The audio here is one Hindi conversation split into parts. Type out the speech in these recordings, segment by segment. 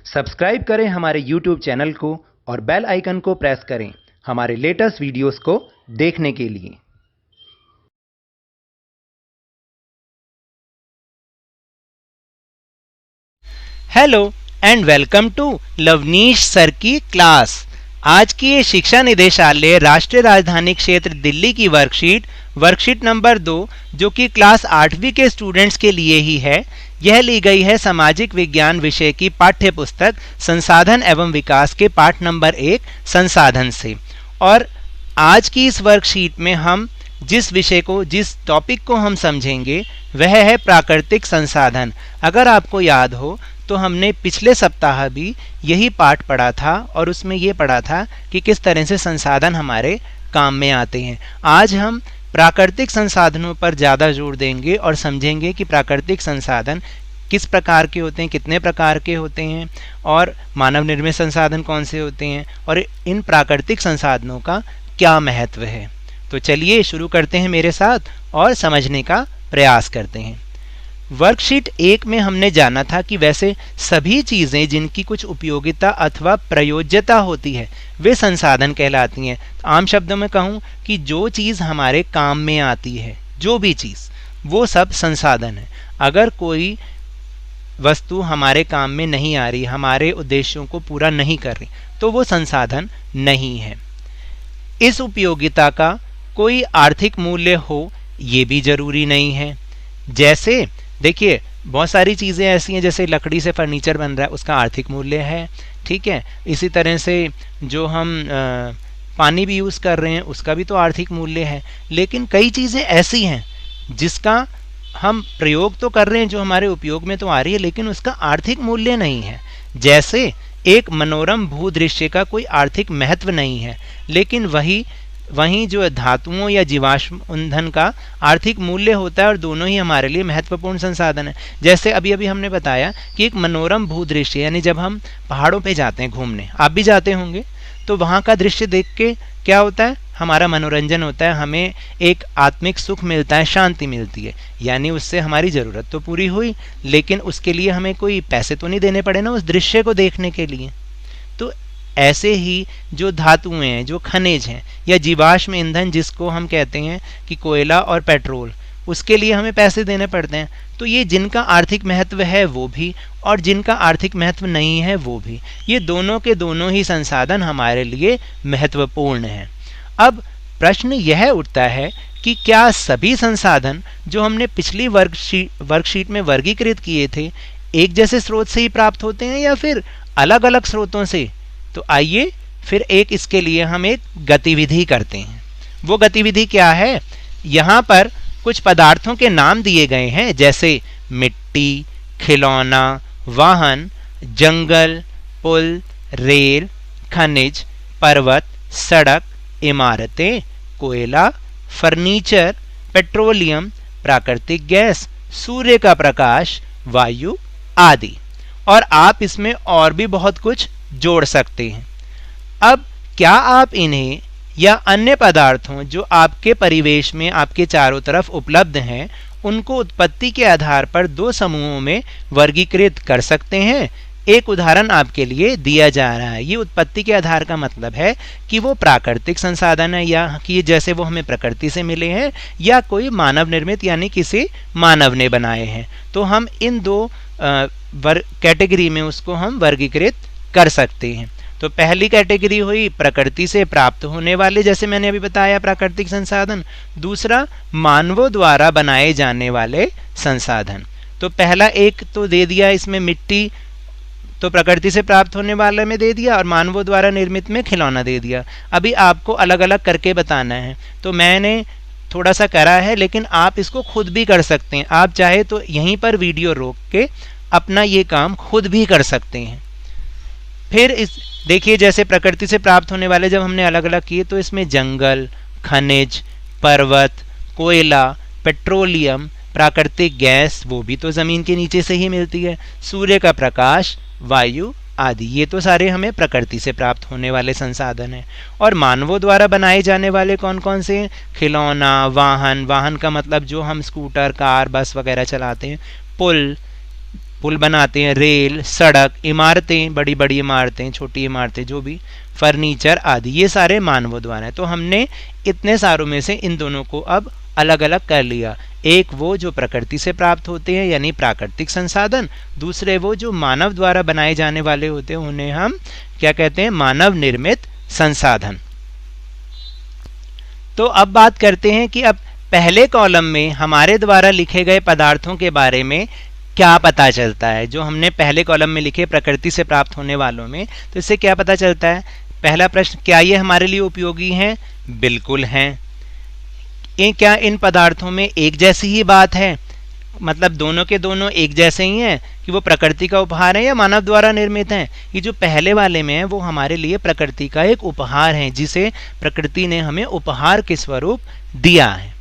सब्सक्राइब करें हमारे YouTube चैनल को और बेल आइकन को प्रेस करें हमारे लेटेस्ट वीडियोस को देखने के लिए। Hello and welcome to Lovneesh sir की क्लास। आज की ये शिक्षा निदेशालय राष्ट्रीय राजधानी क्षेत्र दिल्ली की वर्कशीट नंबर 2 जो कि क्लास 8वीं के स्टूडेंट्स के लिए ही है, यह ली गई है सामाजिक विज्ञान विषय की पाठ्य पुस्तक संसाधन एवं विकास के पाठ नंबर 1 संसाधन से। और आज की इस वर्कशीट में हम जिस टॉपिक को हम समझेंगे वह है प्राकृतिक संसाधन। अगर आपको याद हो तो हमने पिछले सप्ताह भी यही पाठ पढ़ा था और उसमें ये पढ़ा था कि किस तरह से संसाधन हमारे काम में आते हैं। आज हम प्राकृतिक संसाधनों पर ज़्यादा जोर देंगे और समझेंगे कि प्राकृतिक संसाधन किस प्रकार के होते हैं, कितने प्रकार के होते हैं और मानव निर्मित संसाधन कौन से होते हैं और इन प्राकृतिक संसाधनों का क्या महत्व है। तो चलिए शुरू करते हैं मेरे साथ और समझने का प्रयास करते हैं। वर्कशीट 1 में हमने जाना था कि वैसे सभी चीज़ें जिनकी कुछ उपयोगिता अथवा प्रयोज्यता होती है वे संसाधन कहलाती हैं। आम शब्दों में कहूँ कि जो चीज़ हमारे काम में आती है, जो भी चीज़, वो सब संसाधन है। अगर कोई वस्तु हमारे काम में नहीं आ रही, हमारे उद्देश्यों को पूरा नहीं कर रही, तो वो संसाधन नहीं है। इस उपयोगिता का कोई आर्थिक मूल्य हो ये भी जरूरी नहीं है। जैसे देखिए बहुत सारी चीज़ें ऐसी हैं, जैसे लकड़ी से फर्नीचर बन रहा है, उसका आर्थिक मूल्य है, ठीक है। इसी तरह से जो हम पानी भी यूज़ कर रहे हैं उसका भी तो आर्थिक मूल्य है। लेकिन कई चीज़ें ऐसी हैं जिसका हम प्रयोग तो कर रहे हैं, जो हमारे उपयोग में तो आ रही है, लेकिन उसका आर्थिक मूल्य नहीं है। जैसे एक मनोरम भूदृश्य का कोई आर्थिक महत्व नहीं है, लेकिन वहीं जो धातुओं या जीवाश्म ईंधन का आर्थिक मूल्य होता है और दोनों ही हमारे लिए महत्वपूर्ण संसाधन है। जैसे अभी हमने बताया कि एक मनोरम भूदृश्य, यानी जब हम पहाड़ों पे जाते हैं घूमने, आप भी जाते होंगे, तो वहाँ का दृश्य देख के क्या होता है, हमारा मनोरंजन होता है, हमें एक आत्मिक सुख मिलता है, शांति मिलती है, यानी उससे हमारी ज़रूरत तो पूरी हुई, लेकिन उसके लिए हमें कोई पैसे तो नहीं देने पड़े ना उस दृश्य को देखने के लिए। तो ऐसे ही जो धातुएं हैं, जो खनिज हैं या जीवाश्म ईंधन जिसको हम कहते हैं कि कोयला और पेट्रोल, उसके लिए हमें पैसे देने पड़ते हैं। तो ये जिनका आर्थिक महत्व है वो भी और जिनका आर्थिक महत्व नहीं है वो भी, ये दोनों के दोनों ही संसाधन हमारे लिए महत्वपूर्ण हैं। अब प्रश्न यह उठता है कि क्या सभी संसाधन जो हमने पिछली वर्कशीट में वर्गीकृत किए थे एक जैसे स्रोत से ही प्राप्त होते हैं या फिर अलग अलग स्रोतों से? तो आइए फिर इसके लिए हम एक गतिविधि करते हैं। वो गतिविधि क्या है? यहाँ पर कुछ पदार्थों के नाम दिए गए हैं, जैसे मिट्टी, खिलौना, वाहन, जंगल, पुल, रेल, खनिज, पर्वत, सड़क, इमारतें, कोयला, फर्नीचर, पेट्रोलियम, प्राकृतिक गैस, सूर्य का प्रकाश, वायु आदि। और आप इसमें और भी बहुत कुछ जोड़ सकते हैं। अब क्या आप इन्हें या अन्य पदार्थों जो आपके परिवेश में आपके चारों तरफ उपलब्ध हैं उनको उत्पत्ति के आधार पर 2 समूहों में वर्गीकृत कर सकते हैं? एक उदाहरण आपके लिए दिया जा रहा है। ये उत्पत्ति के आधार का मतलब है कि वो प्राकृतिक संसाधन है या कि जैसे वो हमें प्रकृति से मिले हैं या कोई मानव निर्मित यानी किसी मानव ने बनाए हैं। तो हम इन 2 कैटेगरी में उसको हम वर्गीकृत कर सकते हैं। तो पहली कैटेगरी हुई प्रकृति से प्राप्त होने वाले, जैसे मैंने अभी बताया प्राकृतिक संसाधन। दूसरा मानवों द्वारा बनाए जाने वाले संसाधन। तो पहला एक तो दे दिया, इसमें मिट्टी तो प्रकृति से प्राप्त होने वाले में दे दिया और मानवों द्वारा निर्मित में खिलौना दे दिया। अभी आपको अलग अलग करके बताना है, तो मैंने थोड़ा सा करा है, लेकिन आप इसको खुद भी कर सकते हैं। आप चाहे तो यहीं पर वीडियो रोक के अपना ये काम खुद भी कर सकते हैं। फिर देखिए, जैसे प्रकृति से प्राप्त होने वाले जब हमने अलग अलग किए तो इसमें जंगल, खनिज, पर्वत, कोयला, पेट्रोलियम, प्राकृतिक गैस, वो भी तो ज़मीन के नीचे से ही मिलती है, सूर्य का प्रकाश, वायु आदि, ये तो सारे हमें प्रकृति से प्राप्त होने वाले संसाधन हैं। और मानवों द्वारा बनाए जाने वाले कौन कौन से? खिलौना, वाहन, वाहन का मतलब जो हम स्कूटर, कार, बस वगैरह चलाते हैं, पुल, पुल बनाते हैं, रेल, सड़क, इमारतें, बड़ी बड़ी इमारतें, छोटी इमारतें, जो भी फर्नीचर आदि, ये सारे मानवों द्वारा है। तो हमने इतने सारों में से इन दोनों को अब अलग अलग कर लिया। एक वो जो प्रकृति से प्राप्त होते हैं यानी प्राकृतिक संसाधन, दूसरे वो जो मानव द्वारा बनाए जाने वाले होते हैं, उन्हें हम क्या कहते हैं, मानव निर्मित संसाधन। तो अब बात करते हैं कि अब पहले कॉलम में हमारे द्वारा लिखे गए पदार्थों के बारे में क्या पता चलता है। जो हमने पहले कॉलम में लिखे प्रकृति से प्राप्त होने वालों में, तो इससे क्या पता चलता है। पहला प्रश्न, क्या ये हमारे लिए उपयोगी हैं? बिल्कुल हैं। क्या इन पदार्थों में एक जैसी ही बात है, मतलब दोनों के दोनों एक जैसे ही हैं कि वो प्रकृति का उपहार है या मानव द्वारा निर्मित हैं? ये जो पहले वाले में है वो हमारे लिए प्रकृति का एक उपहार है, जिसे प्रकृति ने हमें उपहार के स्वरूप दिया है।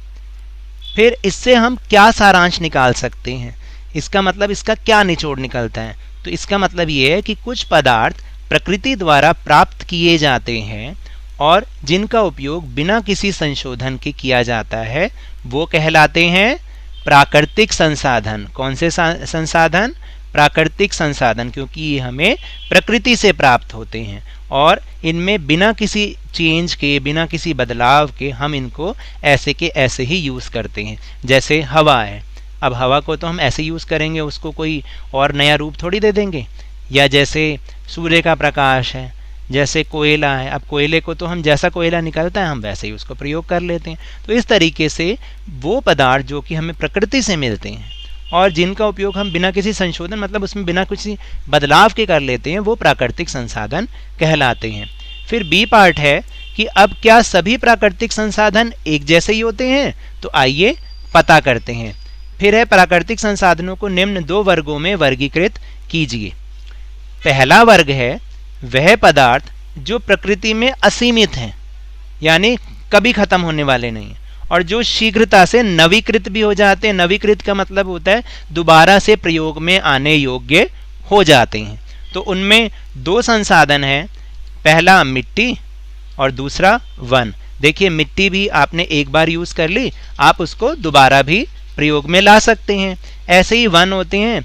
फिर इससे हम क्या सारांश निकाल सकते हैं, इसका मतलब इसका क्या निचोड़ निकलता है। तो इसका मतलब ये है कि कुछ पदार्थ प्रकृति द्वारा प्राप्त किए जाते हैं और जिनका उपयोग बिना किसी संशोधन के किया जाता है, वो कहलाते हैं प्राकृतिक संसाधन। कौन से संसाधन? प्राकृतिक संसाधन, क्योंकि ये हमें प्रकृति से प्राप्त होते हैं और इनमें बिना किसी चेंज के, बिना किसी बदलाव के हम इनको ऐसे के ऐसे ही यूज़ करते हैं। जैसे हवा है, अब हवा को तो हम ऐसे यूज़ करेंगे, उसको कोई और नया रूप थोड़ी दे देंगे। या जैसे सूर्य का प्रकाश है, जैसे कोयला है, अब कोयले को तो हम जैसा कोयला निकलता है हम वैसे ही उसको प्रयोग कर लेते हैं। तो इस तरीके से वो पदार्थ जो कि हमें प्रकृति से मिलते हैं और जिनका उपयोग हम बिना किसी संशोधन, मतलब उसमें बिना किसी बदलाव के कर लेते हैं, वो प्राकृतिक संसाधन कहलाते हैं। फिर बी पार्ट है कि अब क्या सभी प्राकृतिक संसाधन एक जैसे ही होते हैं? तो आइए पता करते हैं। फिर है प्राकृतिक संसाधनों को निम्न दो वर्गों में वर्गीकृत कीजिए। पहला वर्ग है वह पदार्थ जो प्रकृति में असीमित हैं, यानी कभी खत्म होने वाले नहीं, और जो शीघ्रता से नवीकृत भी हो जाते हैं। नवीकृत का मतलब होता है दोबारा से प्रयोग में आने योग्य हो जाते हैं। तो उनमें दो संसाधन हैं, पहला मिट्टी और दूसरा वन। देखिए मिट्टी भी आपने एक बार यूज कर ली, आप उसको दोबारा भी प्रयोग में ला सकते हैं। ऐसे ही वन होते हैं,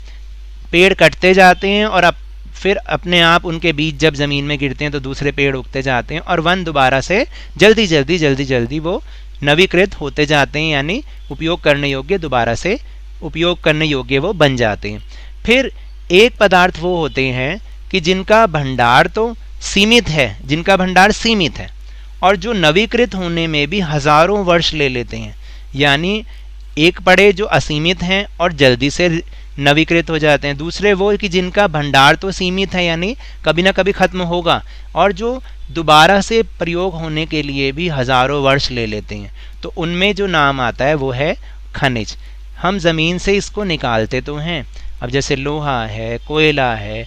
पेड़ कटते जाते हैं और अब फिर अपने आप उनके बीज जब जमीन में गिरते हैं तो दूसरे पेड़ उगते जाते हैं और वन दोबारा से जल्दी जल्दी वो नवीकृत होते जाते हैं, यानी उपयोग करने योग्य, दोबारा से उपयोग करने योग्य वो बन जाते हैं। फिर एक पदार्थ वो होते हैं कि जिनका भंडार तो सीमित है, जिनका भंडार सीमित है और जो नवीकृत होने में भी हजारों वर्ष ले लेते हैं। यानी एक पड़े जो असीमित हैं और जल्दी से नवीकृत हो जाते हैं, दूसरे वो कि जिनका भंडार तो सीमित है यानी कभी ना कभी खत्म होगा और जो दोबारा से प्रयोग होने के लिए भी हजारों वर्ष ले लेते हैं। तो उनमें जो नाम आता है वो है खनिज। हम ज़मीन से इसको निकालते तो हैं, अब जैसे लोहा है, कोयला है,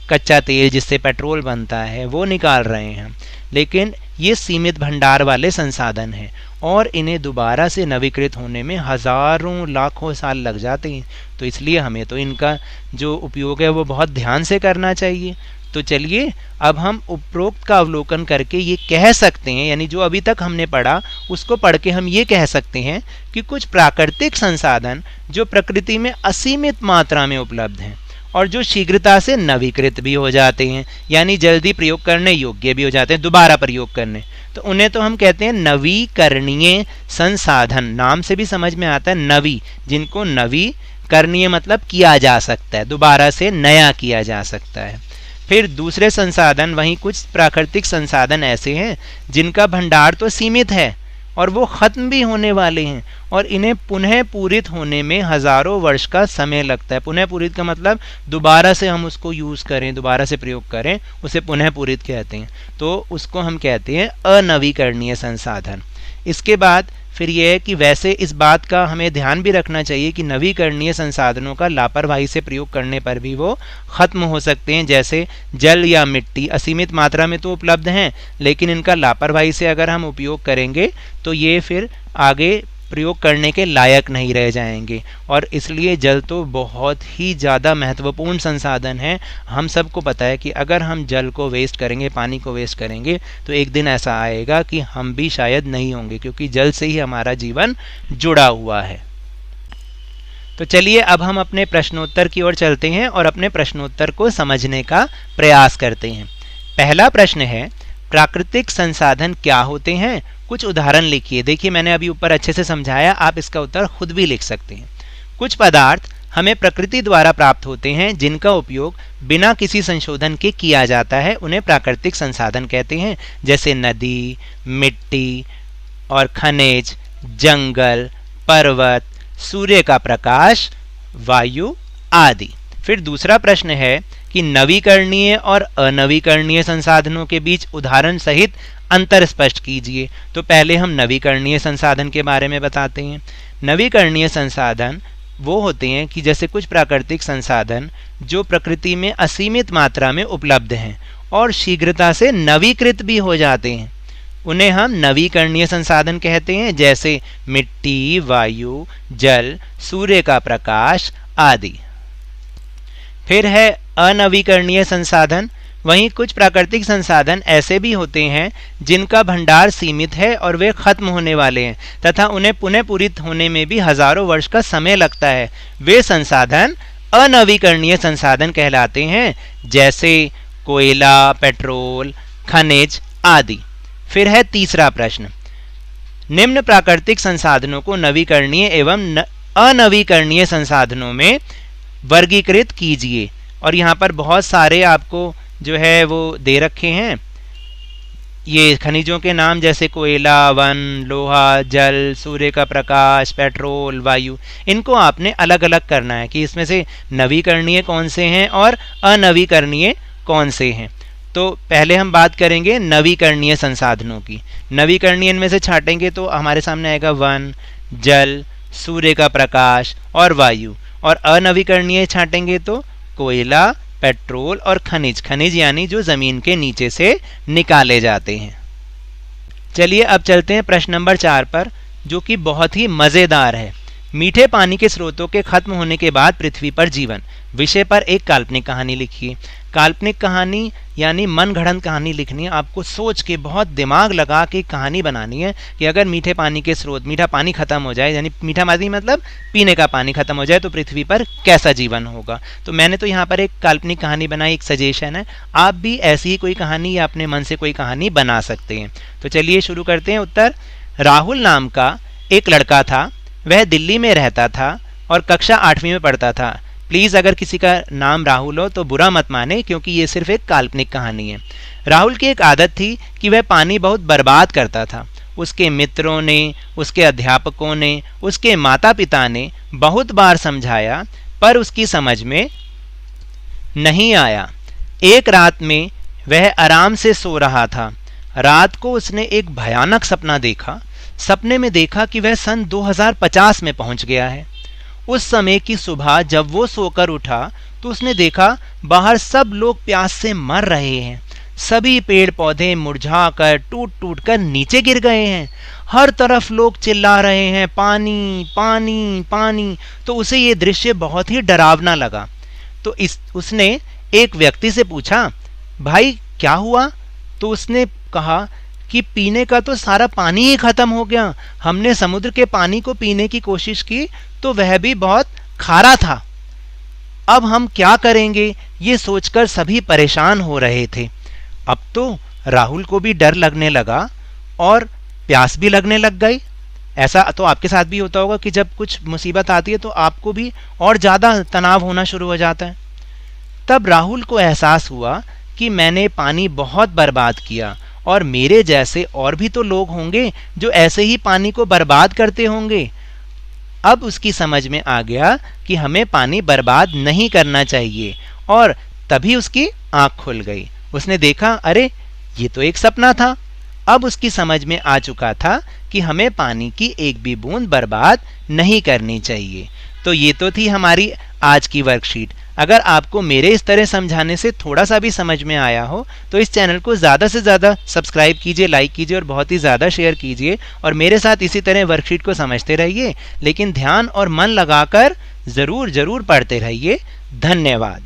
कच्चा तेल जिससे पेट्रोल बनता है, वो निकाल रहे हैं, लेकिन ये सीमित भंडार वाले संसाधन हैं और इन्हें दोबारा से नवीकृत होने में हजारों लाखों साल लग जाते हैं। तो इसलिए हमें तो इनका जो उपयोग है वो बहुत ध्यान से करना चाहिए। तो चलिए अब हम उपरोक्त का अवलोकन करके ये कह सकते हैं, यानी जो अभी तक हमने पढ़ा उसको पढ़ के हम ये कह सकते हैं कि कुछ प्राकृतिक संसाधन जो प्रकृति में असीमित मात्रा में उपलब्ध हैं और जो शीघ्रता से नवीकृत भी हो जाते हैं, यानी जल्दी प्रयोग करने योग्य भी हो जाते हैं, दोबारा प्रयोग करने, तो उन्हें तो हम कहते हैं नवीकरणीय संसाधन। नाम से भी समझ में आता है नवी, जिनको नवीकरणीय मतलब किया जा सकता है, दोबारा से नया किया जा सकता है। फिर दूसरे संसाधन, वहीं कुछ प्राकृतिक संसाधन ऐसे हैं जिनका भंडार तो सीमित है और वो खत्म भी होने वाले हैं और इन्हें पुनः पूरित होने में हजारों वर्ष का समय लगता है। पुनः पूरित का मतलब दोबारा से हम उसको यूज करें, दोबारा से प्रयोग करें, उसे पुनः पूरित कहते हैं। तो उसको हम कहते हैं अनवीकरणीय संसाधन। इसके बाद फिर यह है कि वैसे इस बात का हमें ध्यान भी रखना चाहिए कि नवीकरणीय संसाधनों का लापरवाही से प्रयोग करने पर भी वो खत्म हो सकते हैं। जैसे जल या मिट्टी असीमित मात्रा में तो उपलब्ध हैं, लेकिन इनका लापरवाही से अगर हम उपयोग करेंगे तो ये फिर आगे प्रयोग करने के लायक नहीं रह जाएंगे। और इसलिए जल तो बहुत ही ज़्यादा महत्वपूर्ण संसाधन है। हम सबको पता है कि अगर हम जल को वेस्ट करेंगे, पानी को वेस्ट करेंगे, तो एक दिन ऐसा आएगा कि हम भी शायद नहीं होंगे, क्योंकि जल से ही हमारा जीवन जुड़ा हुआ है। तो चलिए अब हम अपने प्रश्नोत्तर की ओर चलते हैं और अपने प्रश्नोत्तर को समझने का प्रयास करते हैं। पहला प्रश्न है, प्राकृतिक संसाधन क्या होते हैं? कुछ उदाहरण लिखिए। देखिए मैंने अभी ऊपर अच्छे से समझाया, आप इसका उत्तर खुद भी लिख सकते हैं। कुछ पदार्थ हमें प्रकृति द्वारा प्राप्त होते हैं जिनका उपयोग बिना किसी संशोधन के किया जाता है, उन्हें प्राकृतिक संसाधन कहते हैं, जैसे नदी, मिट्टी और खनिज, जंगल, पर्वत, सूर्य का प्रकाश, वायु आदि। फिर दूसरा प्रश्न है कि नवीकरणीय और अनवीकरणीय संसाधनों के बीच उदाहरण सहित अंतर स्पष्ट कीजिए। तो पहले हम नवीकरणीय संसाधन के बारे में बताते हैं। नवीकरणीय संसाधन वो होते हैं कि जैसे कुछ प्राकृतिक संसाधन जो प्रकृति में असीमित मात्रा में उपलब्ध हैं और शीघ्रता से नवीकृत भी हो जाते हैं, उन्हें हम नवीकरणीय संसाधन कहते हैं, जैसे मिट्टी, वायु, जल, सूर्य का प्रकाश आदि। फिर है अनवीकरणीय संसाधन। वहीं कुछ प्राकृतिक संसाधन ऐसे भी होते हैं जिनका भंडार सीमित है और वे खत्म होने वाले हैं तथा उन्हें पुनः पूरित होने में भी हजारों वर्ष का समय लगता है। वे संसाधन अनवीकरणीय संसाधन कहलाते हैं, जैसे कोयला, पेट्रोल, खनिज आदि। फिर है तीसरा प्रश्न, निम्न प्राकृतिक संसाधनों को नवीकरणीय एवं अनवीकरणीय संसाधनों में वर्गीकृत कीजिए। और यहाँ पर बहुत सारे आपको जो है वो दे रखे हैं, ये खनिजों के नाम, जैसे कोयला, वन, लोहा, जल, सूर्य का प्रकाश, पेट्रोल, वायु। इनको आपने अलग अलग करना है कि इसमें से नवीकरणीय कौन से हैं और अनवीकरणीय कौन से हैं। तो पहले हम बात करेंगे नवीकरणीय संसाधनों की। नवीकरणीय इनमें से छाटेंगे तो हमारे सामने आएगा वन, जल, सूर्य का प्रकाश और वायु। और अनवीकरणीय छाटेंगे तो कोयला, पेट्रोल और खनिज। खनिज यानी जो जमीन के नीचे से निकाले जाते हैं। चलिए अब चलते हैं प्रश्न नंबर 4 पर, जो कि बहुत ही मजेदार है। मीठे पानी के स्रोतों के खत्म होने के बाद पृथ्वी पर जीवन विषय पर एक काल्पनिक कहानी लिखिए। काल्पनिक कहानी यानी मन गढ़ंत कहानी लिखनी है। आपको सोच के बहुत दिमाग लगा के कहानी बनानी है कि अगर मीठे पानी के स्रोत, मीठा पानी खत्म हो जाए, यानी मीठा पानी मतलब पीने का पानी खत्म हो जाए, तो पृथ्वी पर कैसा जीवन होगा। तो मैंने तो यहाँ पर एक काल्पनिक कहानी बनाई, एक सजेशन है। आप भी ऐसी ही कोई कहानी या अपने मन से कोई कहानी बना सकते हैं। तो चलिए शुरू करते हैं। उत्तर, राहुल नाम का एक लड़का था। वह दिल्ली में रहता था और कक्षा 8वीं में पढ़ता था। प्लीज़ अगर किसी का नाम राहुल हो तो बुरा मत माने, क्योंकि ये सिर्फ एक काल्पनिक कहानी है। राहुल की एक आदत थी कि वह पानी बहुत बर्बाद करता था। उसके मित्रों ने, उसके अध्यापकों ने, उसके माता पिता ने बहुत बार समझाया, पर उसकी समझ में नहीं आया। एक रात में वह आराम से सो रहा था। रात को उसने एक भयानक सपना देखा। सपने में देखा कि वह सन 2050 में पहुंच गया है। उस समय की सुबह जब वो सोकर उठा तो उसने देखा बाहर सब लोग प्यास से मर रहे हैं। सभी पेड़ पौधे मुरझाकर टूट टूट कर नीचे गिर गए हैं। हर तरफ लोग चिल्ला रहे हैं, पानी पानी पानी। तो उसे ये दृश्य बहुत ही डरावना लगा। तो उसने एक व्यक्ति से पूछा, भाई क्या हुआ? तो उसने कहा कि पीने का तो सारा पानी ही खत्म हो गया। हमने समुद्र के पानी को पीने की कोशिश की तो वह भी बहुत खारा था। अब हम क्या करेंगे, ये सोचकर सभी परेशान हो रहे थे। अब तो राहुल को भी डर लगने लगा और प्यास भी लगने लग गई। ऐसा तो आपके साथ भी होता होगा कि जब कुछ मुसीबत आती है तो आपको भी और ज़्यादा तनाव होना शुरू हो जाता है। तब राहुल को एहसास हुआ कि मैंने पानी बहुत बर्बाद किया और मेरे जैसे और भी तो लोग होंगे जो ऐसे ही पानी को बर्बाद करते होंगे। अब उसकी समझ में आ गया कि हमें पानी बर्बाद नहीं करना चाहिए और तभी उसकी आंख खुल गई। उसने देखा, अरे ये तो एक सपना था। अब उसकी समझ में आ चुका था कि हमें पानी की एक भी बूंद बर्बाद नहीं करनी चाहिए। तो ये तो थी हमारी आज की वर्कशीट। अगर आपको मेरे इस तरह समझाने से थोड़ा सा भी समझ में आया हो तो इस चैनल को ज़्यादा से ज़्यादा सब्सक्राइब कीजिए, लाइक कीजिए और बहुत ही ज़्यादा शेयर कीजिए और मेरे साथ इसी तरह वर्कशीट को समझते रहिए, लेकिन ध्यान और मन लगाकर ज़रूर पढ़ते रहिए। धन्यवाद।